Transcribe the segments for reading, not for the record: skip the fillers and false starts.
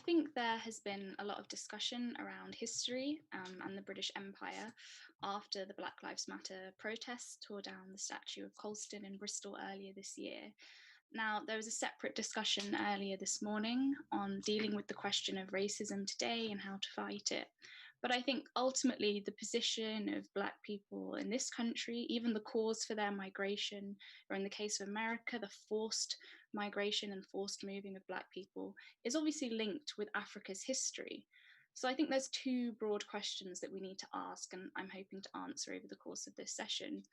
think there has been a lot of discussion around history and the British Empire after the Black Lives Matter protests tore down the statue of Colston in Bristol earlier this year. Now, there was a separate discussion earlier this morning on dealing with the question of racism today and how to fight it. But I think ultimately the position of Black people in this country, even the cause for their migration, or in the case of America, the forced migration and forced moving of Black people, is obviously linked with Africa's history. So I think there's two broad questions that we need to ask, and I'm hoping to answer over the course of this session,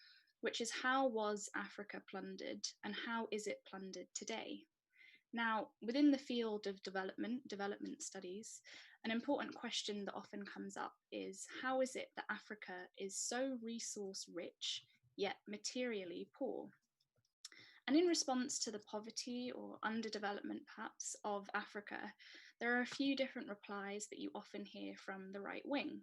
which is how was Africa plundered and how is it plundered today? Now, within the field of development studies, an important question that often comes up is how is it that Africa is so resource rich, yet materially poor? And in response to the poverty or underdevelopment, perhaps, of Africa, there are a few different replies that you often hear from the right wing.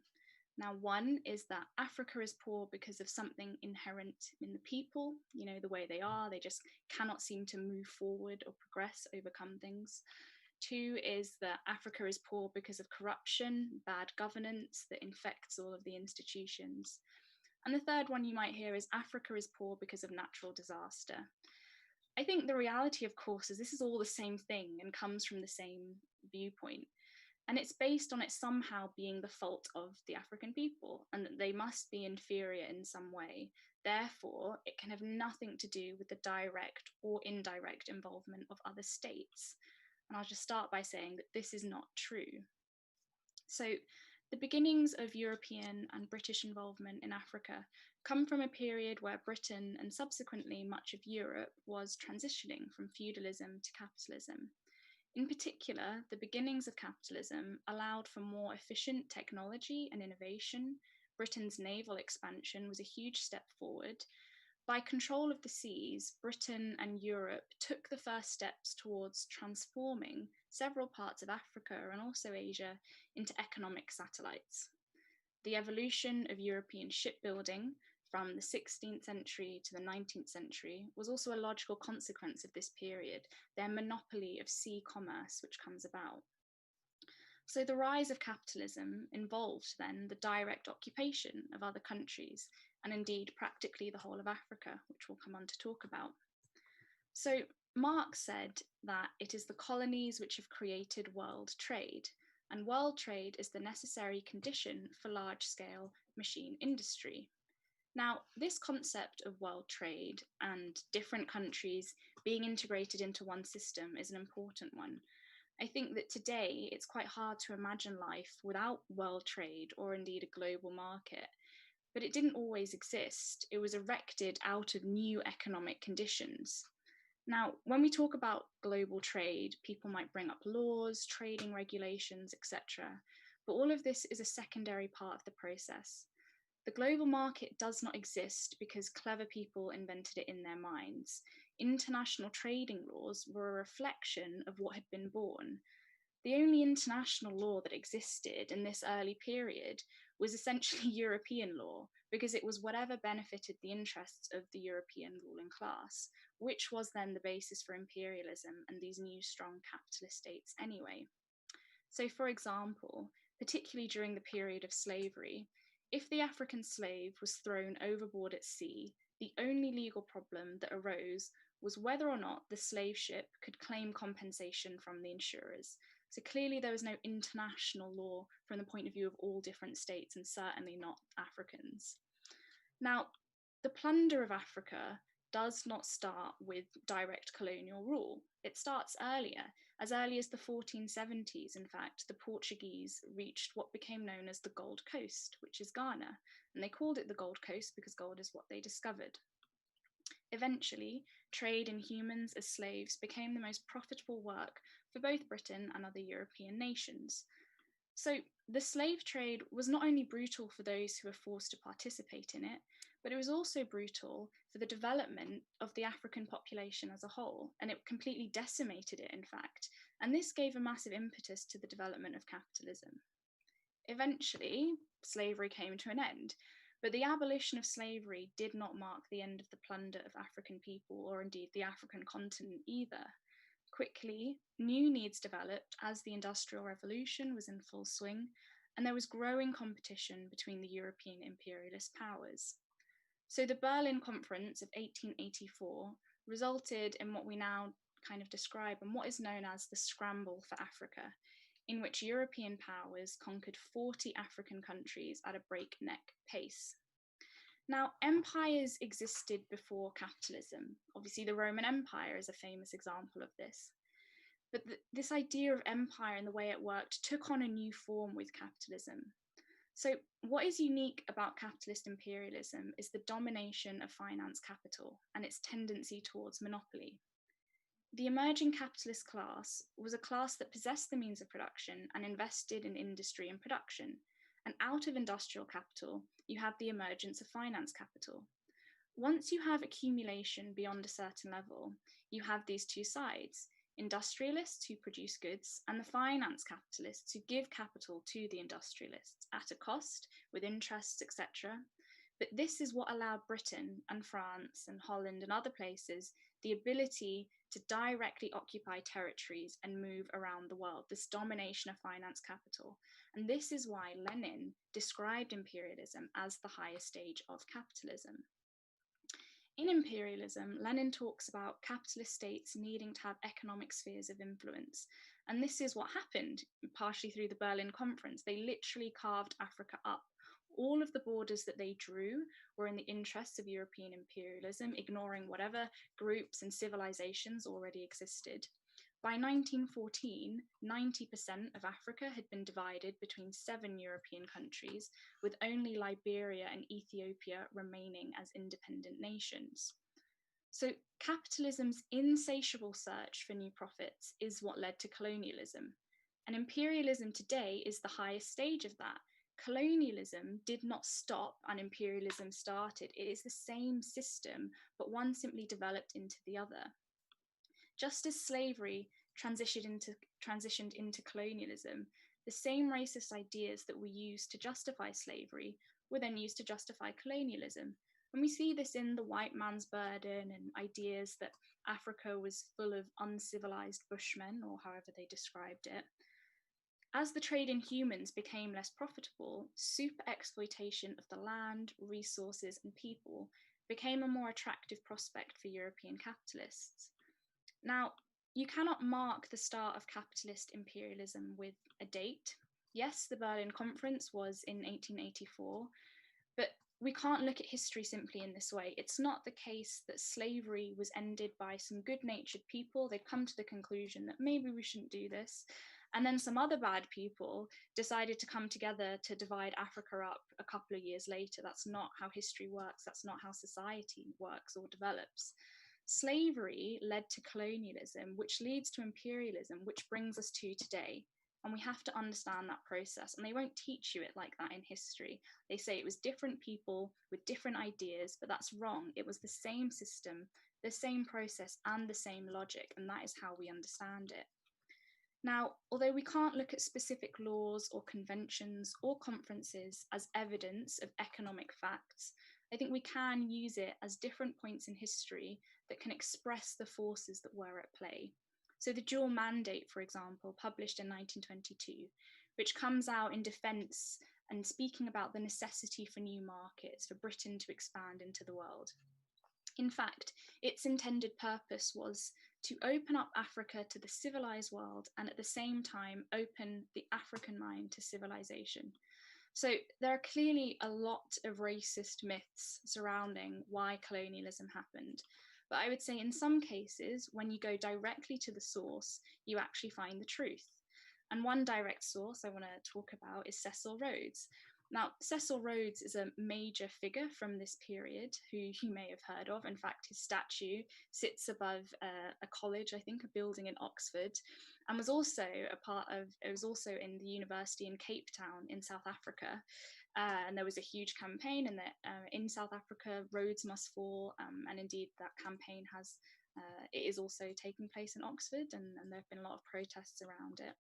Now, one is that Africa is poor because of something inherent in the people, the way they are, they just cannot seem to move forward or progress, overcome things. Two is that Africa is poor because of corruption, bad governance that infects all of the institutions. And the third one you might hear is Africa is poor because of natural disaster. I think the reality, of course, is this is all the same thing and comes from the same viewpoint. And it's based on it somehow being the fault of the African people and that they must be inferior in some way. Therefore, it can have nothing to do with the direct or indirect involvement of other states. And I'll just start by saying that this is not true. So the beginnings of European and British involvement in Africa come from a period where Britain and subsequently much of Europe was transitioning from feudalism to capitalism. In particular, the beginnings of capitalism allowed for more efficient technology and innovation. Britain's naval expansion was a huge step forward. By control of the seas, Britain and Europe took the first steps towards transforming several parts of Africa and also Asia into economic satellites. The evolution of European shipbuilding from the 16th century to the 19th century was also a logical consequence of this period, their monopoly of sea commerce which comes about. So the rise of capitalism involved then the direct occupation of other countries, and indeed practically the whole of Africa, which we'll come on to talk about. So Marx said that it is the colonies which have created world trade, and world trade is the necessary condition for large-scale machine industry. Now, this concept of world trade and different countries being integrated into one system is an important one. I think that today it's quite hard to imagine life without world trade or indeed a global market, but it didn't always exist. It was erected out of new economic conditions. Now, when we talk about global trade, people might bring up laws, trading regulations, etc. But all of this is a secondary part of the process. The global market does not exist because clever people invented it in their minds. International trading laws were a reflection of what had been born. The only international law that existed in this early period was essentially European law, because it was whatever benefited the interests of the European ruling class, which was then the basis for imperialism and these new strong capitalist states anyway. So for example, particularly during the period of slavery, if the African slave was thrown overboard at sea, the only legal problem that arose was whether or not the slave ship could claim compensation from the insurers. So clearly there was no international law from the point of view of all different states and certainly not Africans. Now, the plunder of Africa does not start with direct colonial rule. It starts earlier. As early as the 1470s, in fact, the Portuguese reached what became known as the Gold Coast, which is Ghana, and they called it the Gold Coast because gold is what they discovered. Eventually, trade in humans as slaves became the most profitable work for both Britain and other European nations. So the slave trade was not only brutal for those who were forced to participate in it, but it was also brutal for the development of the African population as a whole, and it completely decimated it, in fact, and this gave a massive impetus to the development of capitalism. Eventually, slavery came to an end, but the abolition of slavery did not mark the end of the plunder of African people, or indeed the African continent either. Quickly, new needs developed as the Industrial Revolution was in full swing, and there was growing competition between the European imperialist powers. So the Berlin Conference of 1884 resulted in what we now kind of describe and what is known as the Scramble for Africa, in which European powers conquered 40 African countries at a breakneck pace. Now, empires existed before capitalism. Obviously, the Roman Empire is a famous example of this. But this idea of empire and the way it worked took on a new form with capitalism. So what is unique about capitalist imperialism is the domination of finance capital and its tendency towards monopoly. The emerging capitalist class was a class that possessed the means of production and invested in industry and production. And out of industrial capital, you have the emergence of finance capital. Once you have accumulation beyond a certain level, you have these two sides: industrialists who produce goods and the finance capitalists who give capital to the industrialists at a cost, with interests, etc. But this is what allowed Britain and France and Holland and other places the ability to directly occupy territories and move around the world, this domination of finance capital. And this is why Lenin described imperialism as the highest stage of capitalism. In imperialism, Lenin talks about capitalist states needing to have economic spheres of influence. And this is what happened, partially through the Berlin Conference. They literally carved Africa up. All of the borders that they drew were in the interests of European imperialism, ignoring whatever groups and civilizations already existed. By 1914, 90% of Africa had been divided between 7 European countries, with only Liberia and Ethiopia remaining as independent nations. So capitalism's insatiable search for new profits is what led to colonialism. And imperialism today is the highest stage of that. Colonialism did not stop and imperialism started. It is the same system, but one simply developed into the other. Just as slavery transitioned into colonialism, the same racist ideas that were used to justify slavery were then used to justify colonialism. And we see this in the white man's burden and ideas that Africa was full of uncivilized bushmen, or however they described it. As the trade in humans became less profitable, super exploitation of the land, resources, and people became a more attractive prospect for European capitalists. Now, you cannot mark the start of capitalist imperialism with a date. Yes, the Berlin Conference was in 1884, but we can't look at history simply in this way. It's not the case that slavery was ended by some good-natured people. They've come to the conclusion that maybe we shouldn't do this. And then some other bad people decided to come together to divide Africa up a couple of years later. That's not how history works. That's not how society works or develops. Slavery led to colonialism, which leads to imperialism, which brings us to today. And we have to understand that process. And they won't teach you it like that in history. They say it was different people with different ideas, but that's wrong. It was the same system, the same process, and the same logic. And that is how we understand it. Now, although we can't look at specific laws or conventions or conferences as evidence of economic facts, I think we can use it as different points in history that can express the forces that were at play. So the dual mandate, for example, published in 1922, which comes out in defence and speaking about the necessity for new markets, for Britain to expand into the world. In fact, its intended purpose was to open up Africa to the civilized world and at the same time open the African mind to civilization. So there are clearly a lot of racist myths surrounding why colonialism happened. But I would say in some cases, when you go directly to the source, you actually find the truth. And one direct source I want to talk about is Cecil Rhodes. Now, Cecil Rhodes is a major figure from this period who you may have heard of. In fact, his statue sits above a college, I think, a building in Oxford, and was also in the university in Cape Town in South Africa. And there was a huge campaign in South Africa, Rhodes must fall. And indeed, that campaign it is also taking place in Oxford, and there have been a lot of protests around it.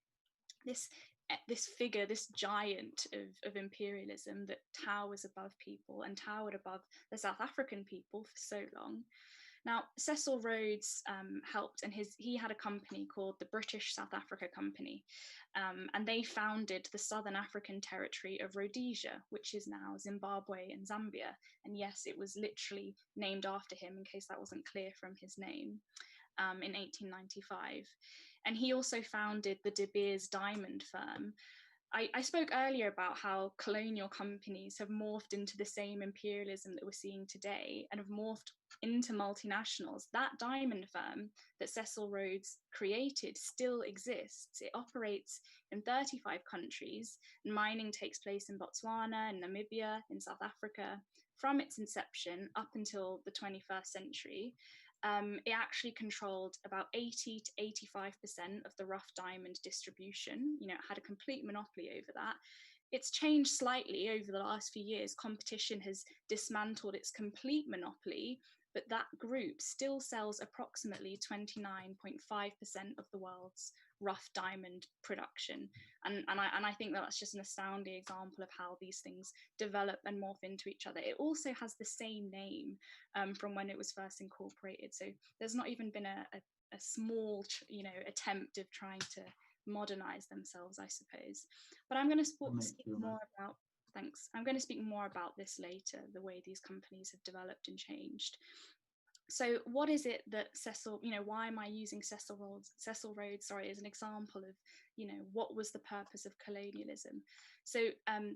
This figure, this giant of imperialism that towers above people and towered above the South African people for so long, Now, Cecil Rhodes helped, and he had a company called the British South Africa Company, and they founded the Southern African territory of Rhodesia, which is now Zimbabwe and Zambia. And yes, it was literally named after him, in case that wasn't clear from his name, in 1895. And he also founded the De Beers diamond firm. I spoke earlier about how colonial companies have morphed into the same imperialism that we're seeing today and have morphed into multinationals. That diamond firm that Cecil Rhodes created still exists. It operates in 35 countries, and mining takes place in Botswana, in Namibia, in South Africa. From its inception up until the 21st century, it actually controlled about 80 to 85% of the rough diamond distribution. You know, it had a complete monopoly over that. It's changed slightly over the last few years. Competition has dismantled its complete monopoly, but that group still sells approximately 29.5% of the world's rough diamond production. And I think that that's just an astounding example of how these things develop and morph into each other. It also has the same name from when it was first incorporated. So there's not even been a small, attempt of trying to modernize themselves, I suppose. But I'm going to speak more about, thanks. I'm going to speak more about this later, the way these companies have developed and changed. So what is it that why am I using Cecil Rhodes, as an example of, what was the purpose of colonialism? So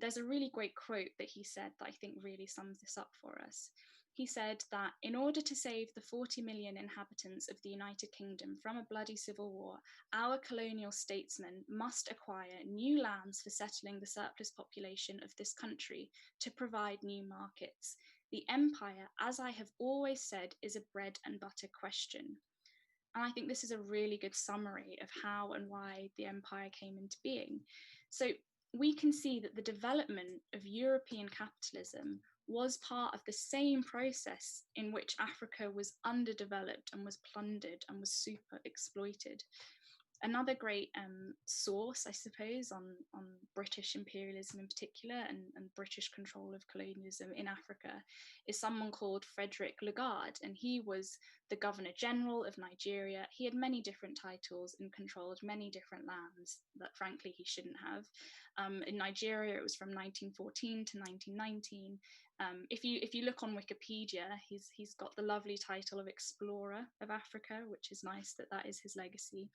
there's a really great quote that he said that I think really sums this up for us. He said that in order to save the 40 million inhabitants of the United Kingdom from a bloody civil war, our colonial statesmen must acquire new lands for settling the surplus population of this country to provide new markets. The empire, as I have always said, is a bread and butter question. And I think this is a really good summary of how and why the empire came into being. So we can see that the development of European capitalism was part of the same process in which Africa was underdeveloped and was plundered and was super exploited. Another great source, I suppose, on British imperialism in particular and British control of colonialism in Africa is someone called Frederick Lagarde, and he was the Governor General of Nigeria. He had many different titles and controlled many different lands that, frankly, he shouldn't have. In Nigeria, it was from 1914 to 1919. If you look on Wikipedia, he's got the lovely title of Explorer of Africa, which is nice that is his legacy.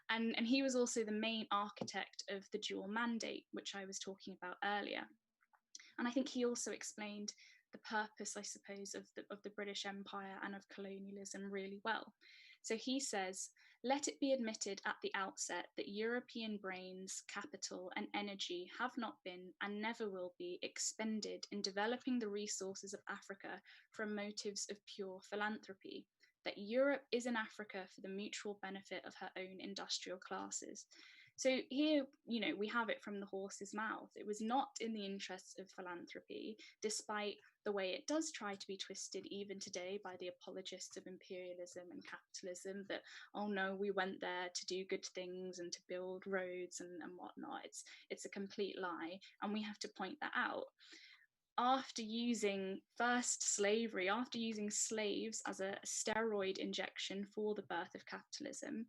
And he was also the main architect of the dual mandate, which I was talking about earlier. And I think he also explained the purpose, I suppose, of the British Empire and of colonialism really well. So he says, let it be admitted at the outset that European brains, capital, and energy have not been and never will be expended in developing the resources of Africa from motives of pure philanthropy, that Europe is in Africa for the mutual benefit of her own industrial classes. So here, we have it from the horse's mouth. It was not in the interests of philanthropy, despite the way it does try to be twisted even today by the apologists of imperialism and capitalism, that, oh no, we went there to do good things and to build roads and whatnot. It's a complete lie, and we have to point that out. After using slaves as a steroid injection for the birth of capitalism,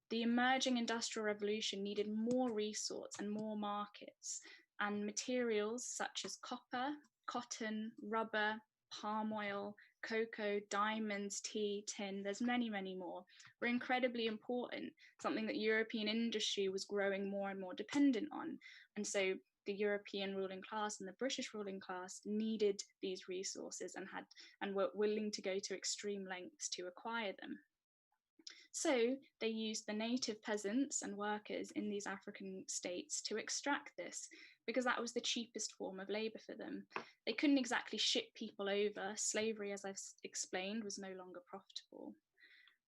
the emerging industrial revolution needed more resource and more markets, and materials such as copper, cotton, rubber, palm oil, cocoa, diamonds, tea, tin, there's many, many more, were incredibly important, something that European industry was growing more and more dependent on. And so the European ruling class and the British ruling class needed these resources and were willing to go to extreme lengths to acquire them. So they used the native peasants and workers in these African states to extract this, because that was the cheapest form of labor for them. They couldn't exactly ship people over. Slavery, as I've explained, was no longer profitable.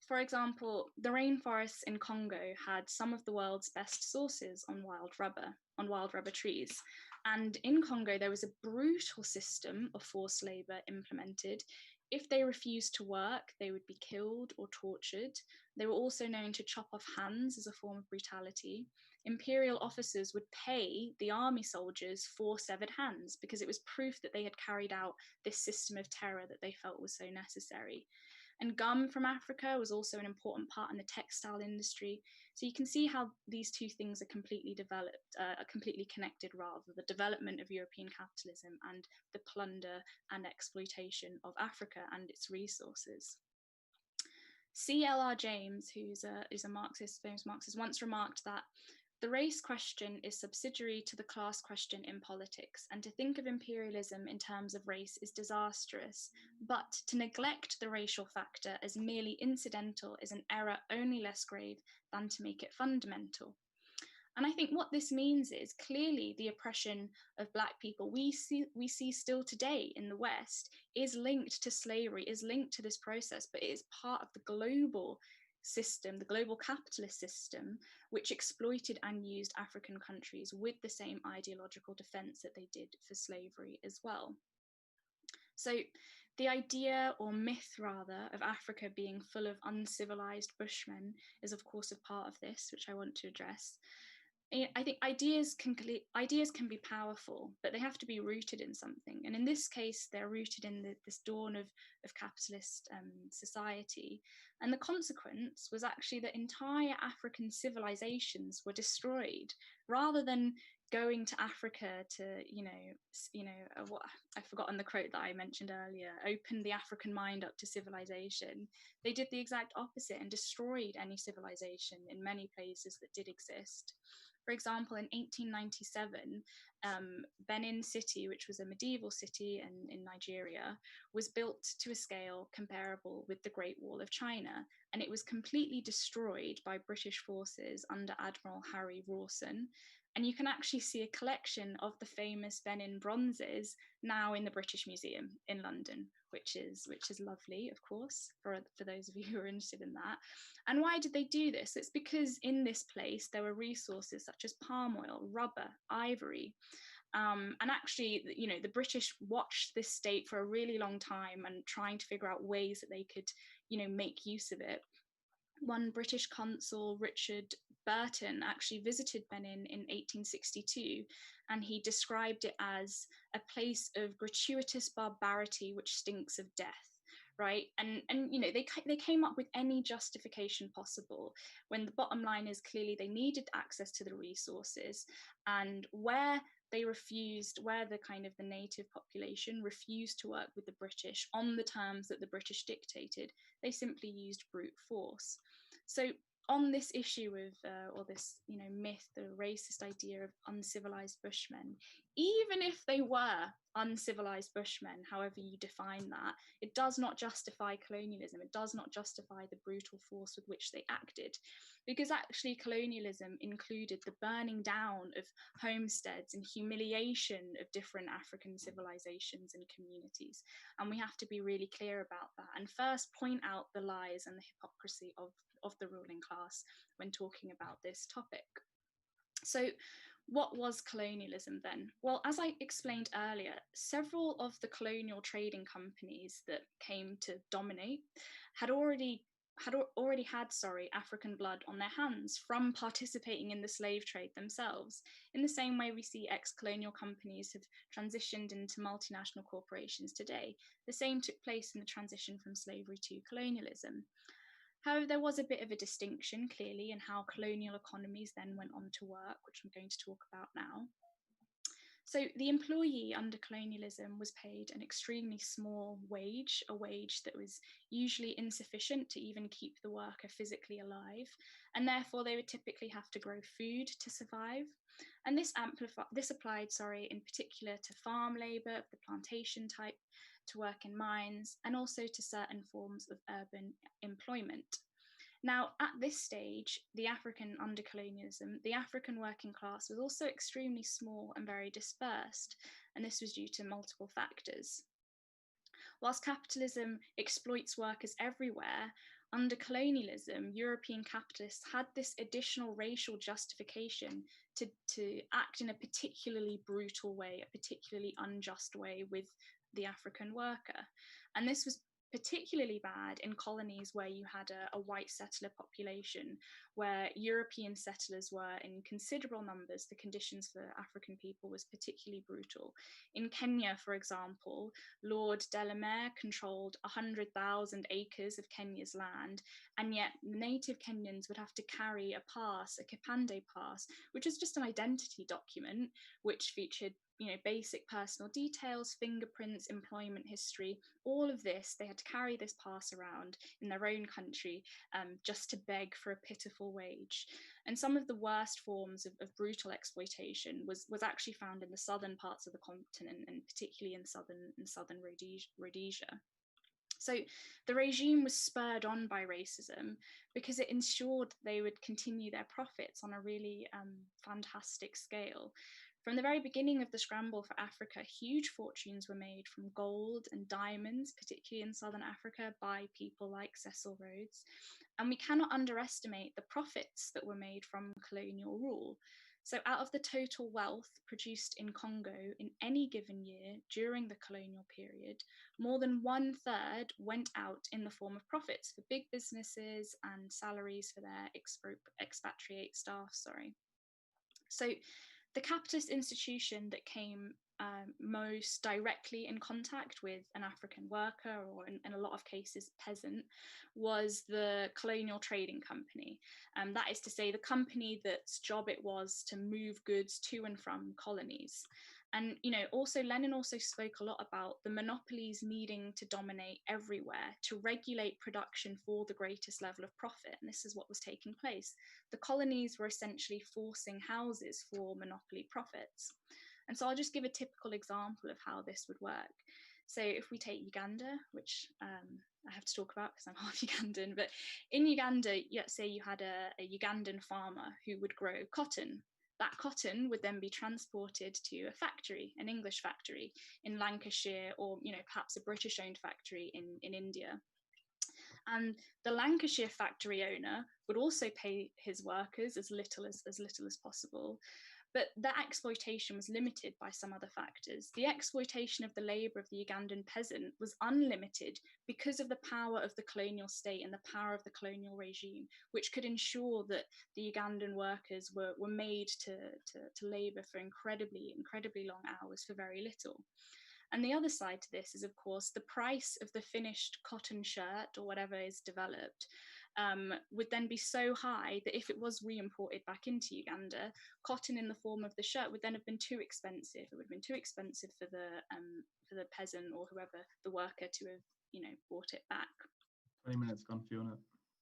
For example, the rainforests in Congo had some of the world's best sources on wild rubber trees. And in Congo, there was a brutal system of forced labor implemented. If they refused to work, they would be killed or tortured. They were also known to chop off hands as a form of brutality. Imperial officers would pay the army soldiers for severed hands because it was proof that they had carried out this system of terror that they felt was so necessary. And gum from Africa was also an important part in the textile industry. So you can see how these two things are completely completely connected rather, the development of European capitalism and the plunder and exploitation of Africa and its resources. C.L.R. James, who's a Marxist, famous Marxist, once remarked that the race question is subsidiary to the class question in politics, and to think of imperialism in terms of race is disastrous, but to neglect the racial factor as merely incidental is an error only less grave than to make it fundamental. And I think what this means is clearly the oppression of Black people we see still today in the West is linked to slavery, is linked to this process, but it is part of the global system, the global capitalist system, which exploited and used African countries with the same ideological defense that they did for slavery as well. So the idea, or myth rather, of Africa being full of uncivilized bushmen is of course a part of this, which I want to address. I think ideas can be powerful, but they have to be rooted in something. And in this case, they're rooted in this dawn of capitalist society. And the consequence was actually that entire African civilizations were destroyed, rather than going to Africa to, what I've forgotten the quote that I mentioned earlier, open the African mind up to civilization. They did the exact opposite and destroyed any civilization in many places that did exist. For example, in 1897, Benin City, which was a medieval city in Nigeria, was built to a scale comparable with the Great Wall of China, and it was completely destroyed by British forces under Admiral Harry Rawson. And you can actually see a collection of the famous Benin bronzes now in the British Museum in London, which is lovely, of course, for those of you who are interested in that. And why did they do this? It's because in this place there were resources such as palm oil, rubber, ivory. And actually, the British watched this state for a really long time and trying to figure out ways that they could, make use of it. One British consul, Richard Burton, actually visited Benin in 1862, and he described it as a place of gratuitous barbarity which stinks of death. Right, and they came up with any justification possible, when the bottom line is clearly they needed access to the resources, and where the native population refused to work with the British on the terms that the British dictated, they simply used brute force. So on this issue of, or this, myth, the racist idea of uncivilized Bushmen, even if they were uncivilized Bushmen, however you define that, it does not justify colonialism. It does not justify the brutal force with which they acted, because actually colonialism included the burning down of homesteads and humiliation of different African civilizations and communities. And we have to be really clear about that, and first point out the lies and the hypocrisy of the ruling class when talking about this topic. So what was colonialism then? Well, as I explained earlier, several of the colonial trading companies that came to dominate had already had African blood on their hands from participating in the slave trade themselves. In the same way we see ex-colonial companies have transitioned into multinational corporations today, the same took place in the transition from slavery to colonialism. However, there was a bit of a distinction, clearly, in how colonial economies then went on to work, which I'm going to talk about now. So the employee under colonialism was paid an extremely small wage, a wage that was usually insufficient to even keep the worker physically alive, and therefore they would typically have to grow food to survive. And this applied in particular to farm labour of the plantation type, to work in mines, and also to certain forms of urban employment. Now, at this stage, under colonialism, the African working class was also extremely small and very dispersed, and this was due to multiple factors. Whilst capitalism exploits workers everywhere, under colonialism, European capitalists had this additional racial justification to act in a particularly brutal way, a particularly unjust way with the African worker. And this was particularly bad in colonies where you had a white settler population, where European settlers were in considerable numbers. The conditions for African people was particularly brutal. In Kenya, for example, Lord Delamere controlled 100,000 acres of Kenya's land, and yet native Kenyans would have to carry a pass, a Kipande pass, which is just an identity document which featured, basic personal details, fingerprints, employment history, all of this. They had to carry this pass around in their own country, just to beg for a pitiful wage. And some of the worst forms of brutal exploitation was actually found in the southern parts of the continent, and particularly in southern Rhodesia. So the regime was spurred on by racism because it ensured they would continue their profits on a really fantastic scale. From the very beginning of the scramble for Africa, huge fortunes were made from gold and diamonds, particularly in southern Africa, by people like Cecil Rhodes. And we cannot underestimate the profits that were made from colonial rule. So out of the total wealth produced in Congo in any given year during the colonial period, more than 1/3 went out in the form of profits for big businesses and salaries for their expatriate staff. So the capitalist institution that came most directly in contact with an African worker, or in a lot of cases peasant, was the colonial trading company. That is to say, the company that's job it was to move goods to and from colonies. And also Lenin also spoke a lot about the monopolies needing to dominate everywhere to regulate production for the greatest level of profit. And this is what was taking place. The colonies were essentially forcing houses for monopoly profits. And so I'll just give a typical example of how this would work. So if we take Uganda, which I have to talk about because I'm half Ugandan, but in Uganda, let's say you had a Ugandan farmer who would grow cotton. That cotton would then be transported to a factory, an English factory in Lancashire, or perhaps a British-owned factory in India. And the Lancashire factory owner would also pay his workers as little as possible. But that exploitation was limited by some other factors. The exploitation of the labour of the Ugandan peasant was unlimited because of the power of the colonial state and the power of the colonial regime, which could ensure that the Ugandan workers were made to labour for incredibly long hours for very little. And the other side to this is, of course, the price of the finished cotton shirt or whatever is developed would then be so high that if it was re-imported back into Uganda, cotton in the form of the shirt would then have been too expensive. It would have been too expensive for the peasant or whoever, the worker, to have bought it back. 20 minutes gone, Fiona.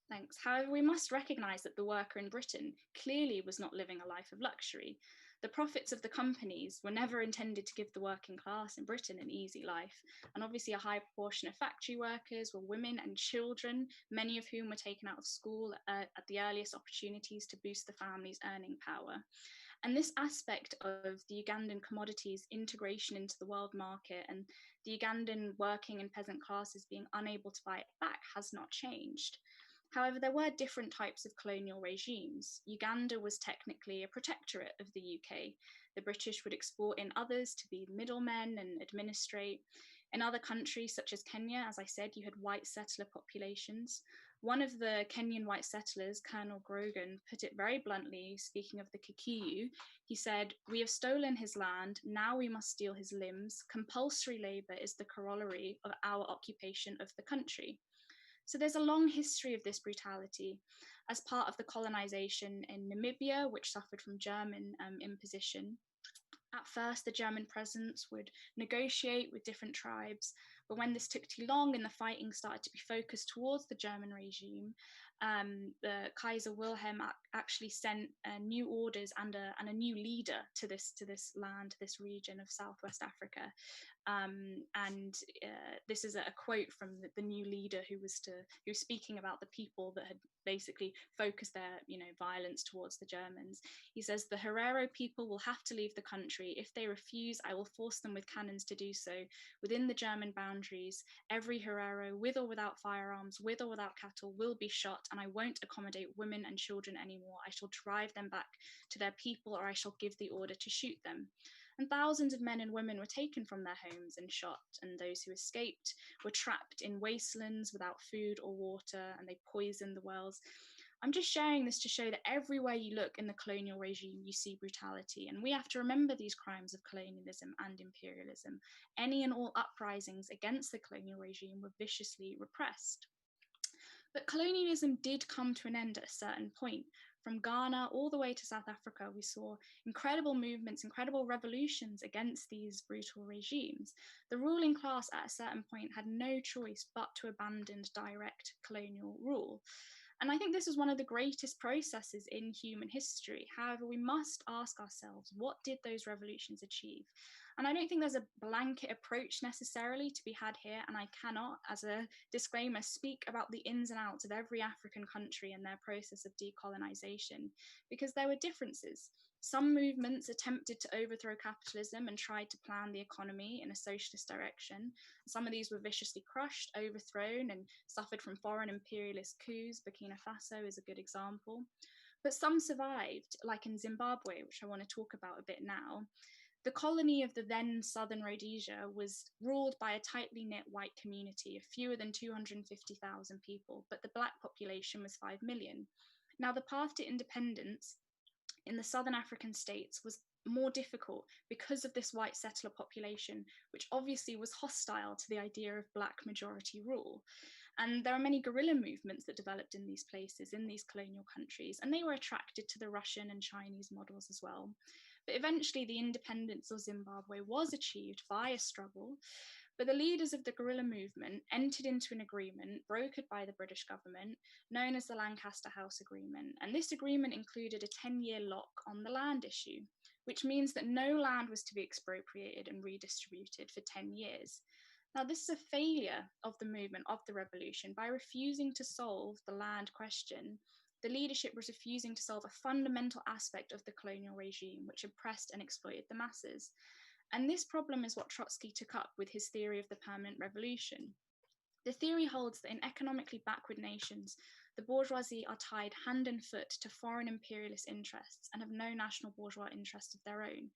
Thanks. However, we must recognise that the worker in Britain clearly was not living a life of luxury. The profits of the companies were never intended to give the working class in Britain an easy life. And obviously a high proportion of factory workers were women and children, many of whom were taken out of school at the earliest opportunities to boost the family's earning power. And this aspect of the Ugandan commodities integration into the world market and the Ugandan working and peasant classes being unable to buy it back has not changed. However, there were different types of colonial regimes. Uganda was technically a protectorate of the UK. The British would export in others to be middlemen and administrate. In other countries, such as Kenya, as I said, you had white settler populations. One of the Kenyan white settlers, Colonel Grogan, put it very bluntly, speaking of the Kikuyu. He said, "We have stolen his land, now we must steal his limbs. Compulsory labour is the corollary of our occupation of the country." So there's a long history of this brutality. As part of the colonization in Namibia, which suffered from German imposition, at first the German presence would negotiate with different tribes, but when this took too long and the fighting started to be focused towards the German regime, the Kaiser Wilhelm actually sent new orders and a new leader to this land, to this region of Southwest Africa. This is a quote from the new leader who was speaking about the people that had basically focused their violence towards the Germans. He says, "The Herero people will have to leave the country. If they refuse, I will force them with cannons to do so. Within the German boundaries, every Herero, with or without firearms, with or without cattle, will be shot, and I won't accommodate women and children anymore. I shall drive them back to their people, or I shall give the order to shoot them." And thousands of men and women were taken from their homes and shot, and those who escaped were trapped in wastelands without food or water, and they poisoned the wells. I'm just sharing this to show that everywhere you look in the colonial regime, you see brutality. And we have to remember these crimes of colonialism and imperialism. Any and all uprisings against the colonial regime were viciously repressed. But colonialism did come to an end at a certain point. From Ghana all the way to South Africa, we saw incredible movements, incredible revolutions against these brutal regimes. The ruling class at a certain point had no choice but to abandon direct colonial rule. And I think this is one of the greatest processes in human history. However, we must ask ourselves, what did those revolutions achieve? And I don't think there's a blanket approach necessarily to be had here. And I cannot, as a disclaimer, speak about the ins and outs of every African country and their process of decolonization, because there were differences. Some movements attempted to overthrow capitalism and tried to plan the economy in a socialist direction. Some of these were viciously crushed, overthrown, and suffered from foreign imperialist coups. Burkina Faso is a good example. But some survived, like in Zimbabwe, which I want to talk about a bit now. The colony of the then Southern Rhodesia was ruled by a tightly knit white community of fewer than 250,000 people, but the Black population was 5 million. Now, the path to independence in the Southern African states was more difficult because of this white settler population, which obviously was hostile to the idea of Black majority rule. And there are many guerrilla movements that developed in these places, in these colonial countries, and they were attracted to the Russian and Chinese models as well. But eventually the independence of Zimbabwe was achieved via struggle, but the leaders of the guerrilla movement entered into an agreement brokered by the British government known as the Lancaster House Agreement. And this agreement included a 10-year lock on the land issue, which means that no land was to be expropriated and redistributed for 10 years. Now, this is a failure of the movement, of the revolution. By refusing to solve the land question, the leadership was refusing to solve a fundamental aspect of the colonial regime, which oppressed and exploited the masses. And this problem is what Trotsky took up with his theory of the permanent revolution. The theory holds that in economically backward nations, the bourgeoisie are tied hand and foot to foreign imperialist interests and have no national bourgeois interest of their own.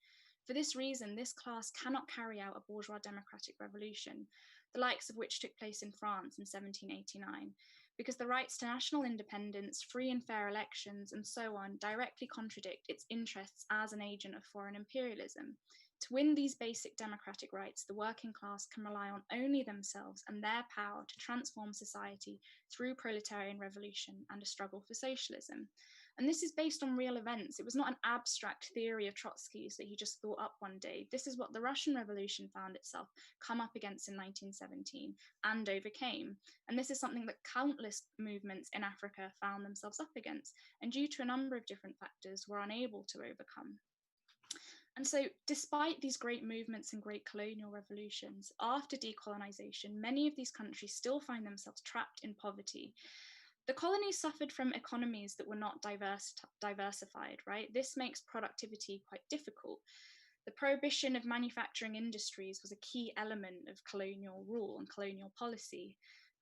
For this reason, this class cannot carry out a bourgeois democratic revolution, the likes of which took place in France in 1789, because the rights to national independence, free and fair elections, and so on directly contradict its interests as an agent of foreign imperialism. To win these basic democratic rights, the working class can rely on only themselves and their power to transform society through proletarian revolution and a struggle for socialism. And this is based on real events. It was not an abstract theory of Trotsky's that he just thought up one day. This is what the Russian Revolution found itself come up against in 1917 and overcame. And this is something that countless movements in Africa found themselves up against, and due to a number of different factors, were unable to overcome. And so, despite these great movements and great colonial revolutions, after decolonization, many of these countries still find themselves trapped in poverty. The colonies suffered from economies that were not diversified, right? This makes productivity quite difficult. The prohibition of manufacturing industries was a key element of colonial rule and colonial policy.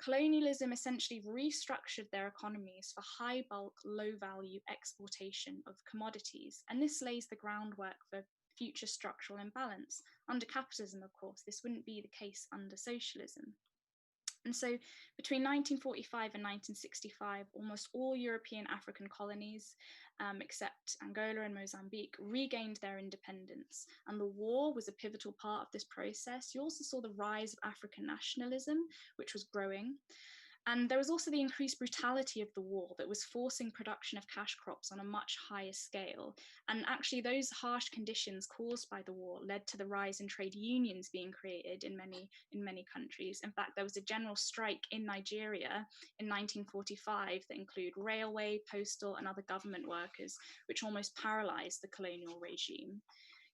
Colonialism essentially restructured their economies for high bulk, low value exportation of commodities. And this lays the groundwork for future structural imbalance. Under capitalism, of course, this wouldn't be the case under socialism. And so between 1945 and 1965, almost all European African colonies, except Angola and Mozambique, regained their independence. And the war was a pivotal part of this process. You also saw the rise of African nationalism, which was growing. And there was also the increased brutality of the war that was forcing production of cash crops on a much higher scale. And actually those harsh conditions caused by the war led to the rise in trade unions being created in many countries. In fact, there was a general strike in Nigeria in 1945 that included railway, postal, and other government workers, which almost paralyzed the colonial regime.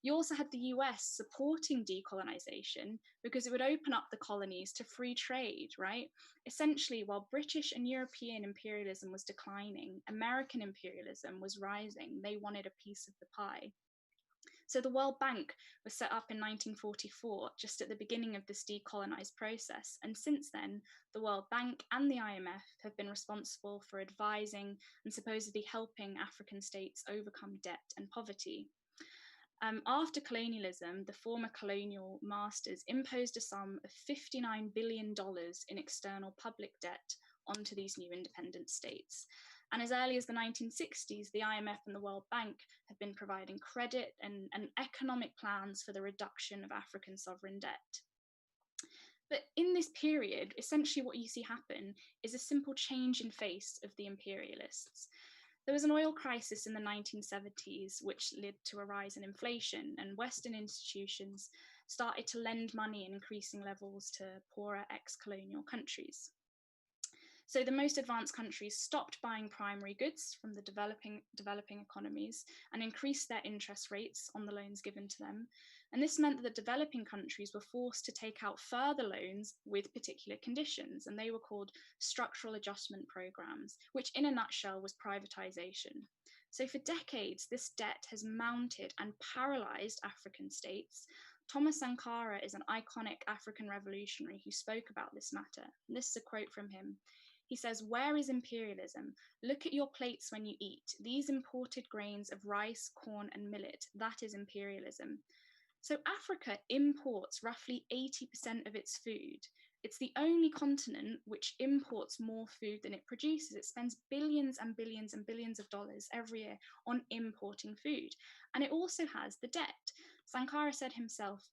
You also had the US supporting decolonization because it would open up the colonies to free trade, right? Essentially, while British and European imperialism was declining, American imperialism was rising. They wanted a piece of the pie. So the World Bank was set up in 1944, just at the beginning of this decolonized process. And since then, the World Bank and the IMF have been responsible for advising and supposedly helping African states overcome debt and poverty. After colonialism, the former colonial masters imposed a sum of $59 billion in external public debt onto these new independent states. And as early as the 1960s, the IMF and the World Bank have been providing credit and economic plans for the reduction of African sovereign debt. But in this period, essentially what you see happen is a simple change in face of the imperialists. There was an oil crisis in the 1970s, which led to a rise in inflation, and Western institutions started to lend money in increasing levels to poorer ex-colonial countries. So the most advanced countries stopped buying primary goods from the developing economies and increased their interest rates on the loans given to them. And this meant that the developing countries were forced to take out further loans with particular conditions, and they were called structural adjustment programs, which in a nutshell was privatization. So for decades, this debt has mounted and paralyzed African states. Thomas Sankara is an iconic African revolutionary who spoke about this matter. And this is a quote from him. He says, "Where is imperialism? Look at your plates when you eat. These imported grains of rice, corn, and millet, that is imperialism." So Africa imports roughly 80% of its food. It's the only continent which imports more food than it produces. It spends billions and billions and billions of dollars every year on importing food. And it also has the debt. Sankara said himself,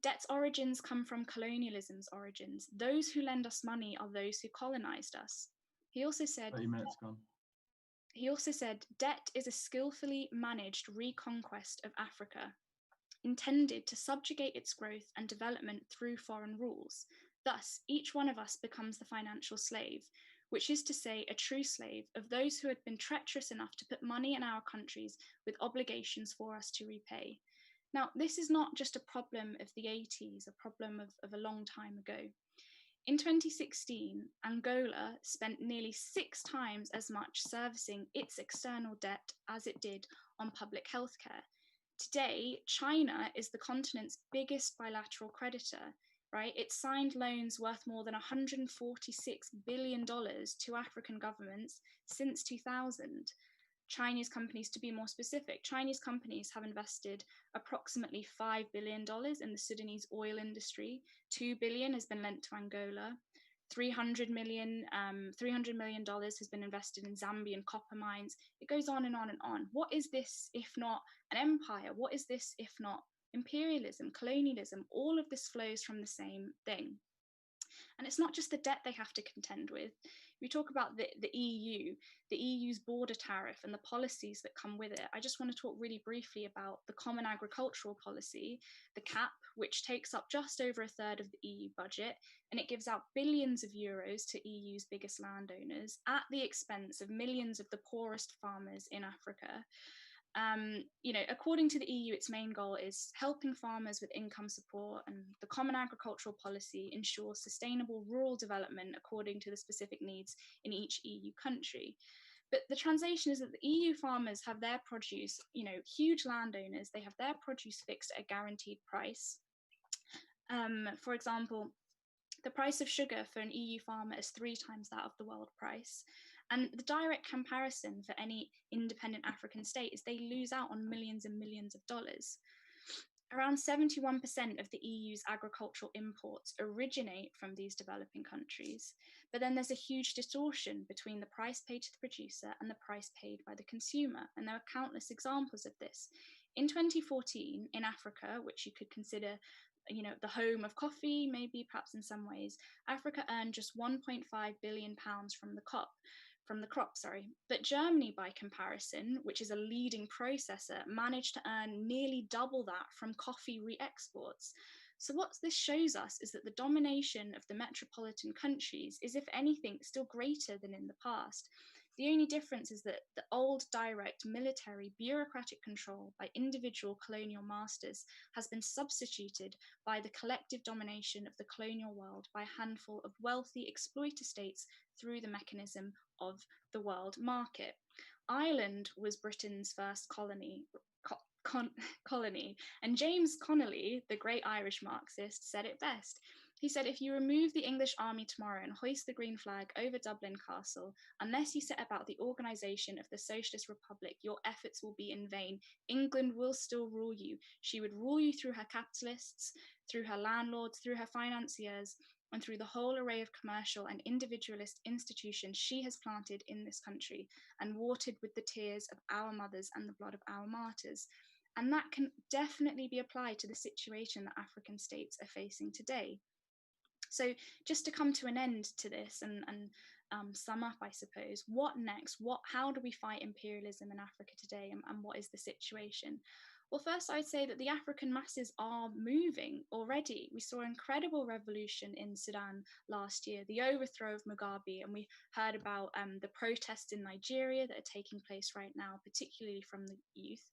"Debt's origins come from colonialism's origins. Those who lend us money are those who colonized us." He also said, 30 minutes gone. "Debt is a skillfully managed reconquest of Africa, intended to subjugate its growth and development through foreign rules. Thus, each one of us becomes the financial slave, which is to say, a true slave of those who had been treacherous enough to put money in our countries with obligations for us to repay." Now, this is not just a problem of the 80s, a problem of a long time ago. In 2016, Angola spent nearly 6 times as much servicing its external debt as it did on public healthcare. Today, China is the continent's biggest bilateral creditor, right? It signed loans worth more than $146 billion to African governments since 2000. Chinese companies, to be more specific, Chinese companies have invested approximately $5 billion in the Sudanese oil industry. $2 billion has been lent to Angola. $300 million has been invested in Zambian copper mines. It goes on and on and on. What is this if not an empire? What is this if not imperialism, colonialism? All of this flows from the same thing. And it's not just the debt they have to contend with. We talk about the EU, the EU's border tariff and the policies that come with it. I just want to talk really briefly about the common agricultural policy, the CAP, which takes up just over a third of the EU budget, and it gives out billions of euros to EU's biggest landowners at the expense of millions of the poorest farmers in Africa. According to the EU, its main goal is helping farmers with income support, and the common agricultural policy ensures sustainable rural development according to the specific needs in each EU country. But the translation is that the EU farmers have their produce, huge landowners, they have their produce fixed at a guaranteed price. For example, the price of sugar for an EU farmer is 3 times that of the world price. And the direct comparison for any independent African state is they lose out on millions and millions of dollars. Around 71% of the EU's agricultural imports originate from these developing countries. But then there's a huge distortion between the price paid to the producer and the price paid by the consumer. And there are countless examples of this. In 2014, in Africa, which you could consider the home of coffee, maybe perhaps in some ways, Africa earned just £1.5 billion from the crop. But Germany, by comparison, which is a leading processor, managed to earn nearly double that from coffee re-exports. So what this shows us is that the domination of the metropolitan countries is, if anything, still greater than in the past. The only difference is that the old direct military bureaucratic control by individual colonial masters has been substituted by the collective domination of the colonial world by a handful of wealthy exploiter states through the mechanism of the world market. Ireland was Britain's first colony, and James Connolly, the great Irish Marxist, said it best. He said, if you remove the English army tomorrow and hoist the green flag over Dublin Castle, unless you set about the organisation of the Socialist Republic, your efforts will be in vain. England will still rule you. She would rule you through her capitalists, through her landlords, through her financiers, and through the whole array of commercial and individualist institutions she has planted in this country and watered with the tears of our mothers and the blood of our martyrs. And that can definitely be applied to the situation that African states are facing today. So just to come to an end to this and sum up, I suppose, what next? How do we fight imperialism in Africa today, and what is the situation? Well, first, I'd say that the African masses are moving already. We saw an incredible revolution in Sudan last year, the overthrow of Mugabe, and we heard about the protests in Nigeria that are taking place right now, particularly from the youth.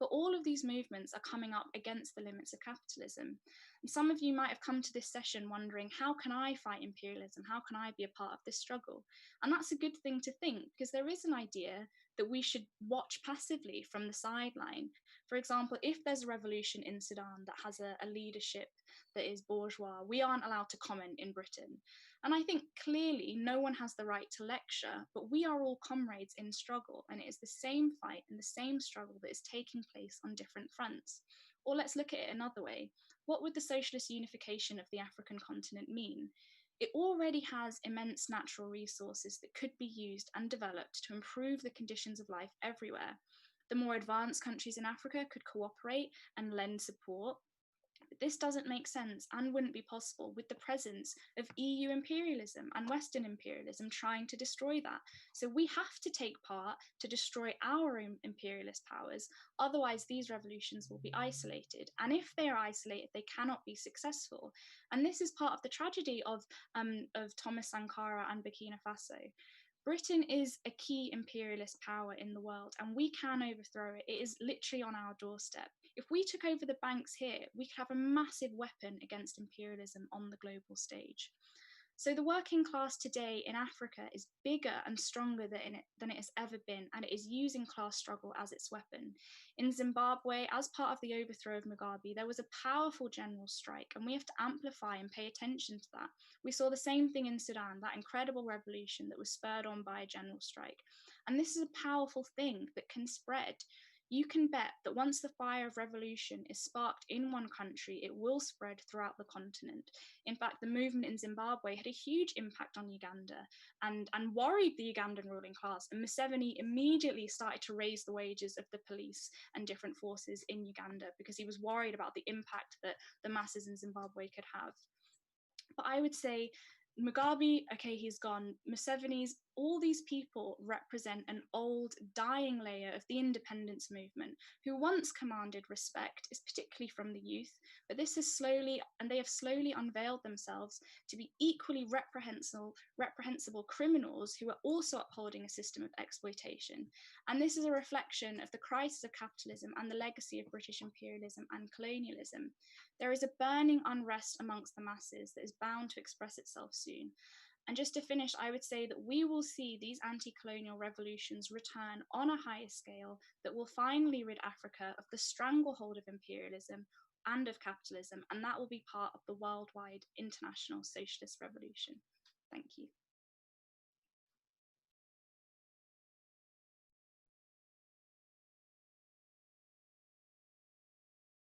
But all of these movements are coming up against the limits of capitalism. And some of you might have come to this session wondering, how can I fight imperialism? How can I be a part of this struggle? And that's a good thing to think, because there is an idea that we should watch passively from the sideline. For example, if there's a revolution in Sudan that has a leadership that is bourgeois, we aren't allowed to comment in Britain. And I think clearly no one has the right to lecture, but we are all comrades in struggle, and it is the same fight and the same struggle that is taking place on different fronts. Or let's look at it another way. What would the socialist unification of the African continent mean? It already has immense natural resources that could be used and developed to improve the conditions of life everywhere. The more advanced countries in Africa could cooperate and lend support. But this doesn't make sense and wouldn't be possible with the presence of EU imperialism and Western imperialism trying to destroy that. So we have to take part to destroy our own imperialist powers. Otherwise, these revolutions will be isolated. And if they are isolated, they cannot be successful. And this is part of the tragedy of Thomas Sankara and Burkina Faso. Britain is a key imperialist power in the world, and we can overthrow it. It is literally on our doorstep. If we took over the banks here, we could have a massive weapon against imperialism on the global stage. So the working class today in Africa is bigger and stronger than it has ever been, and it is using class struggle as its weapon. In Zimbabwe, as part of the overthrow of Mugabe, there was a powerful general strike, and we have to amplify and pay attention to that. We saw the same thing in Sudan, that incredible revolution that was spurred on by a general strike. And this is a powerful thing that can spread. You can bet that once the fire of revolution is sparked in one country, it will spread throughout the continent. In fact, the movement in Zimbabwe had a huge impact on Uganda and worried the Ugandan ruling class. And Museveni immediately started to raise the wages of the police and different forces in Uganda because he was worried about the impact that the masses in Zimbabwe could have. But I would say Mugabe, okay, he's gone. Museveni's, all these people represent an old, dying layer of the independence movement who once commanded respect, is particularly from the youth, but this has slowly, and they have slowly unveiled themselves to be equally reprehensible criminals who are also upholding a system of exploitation. And this is a reflection of the crisis of capitalism and the legacy of British imperialism and colonialism. There is a burning unrest amongst the masses that is bound to express itself soon. And just to finish, I would say that we will see these anti-colonial revolutions return on a higher scale that will finally rid Africa of the stranglehold of imperialism and of capitalism, and that will be part of the worldwide international socialist revolution. Thank you.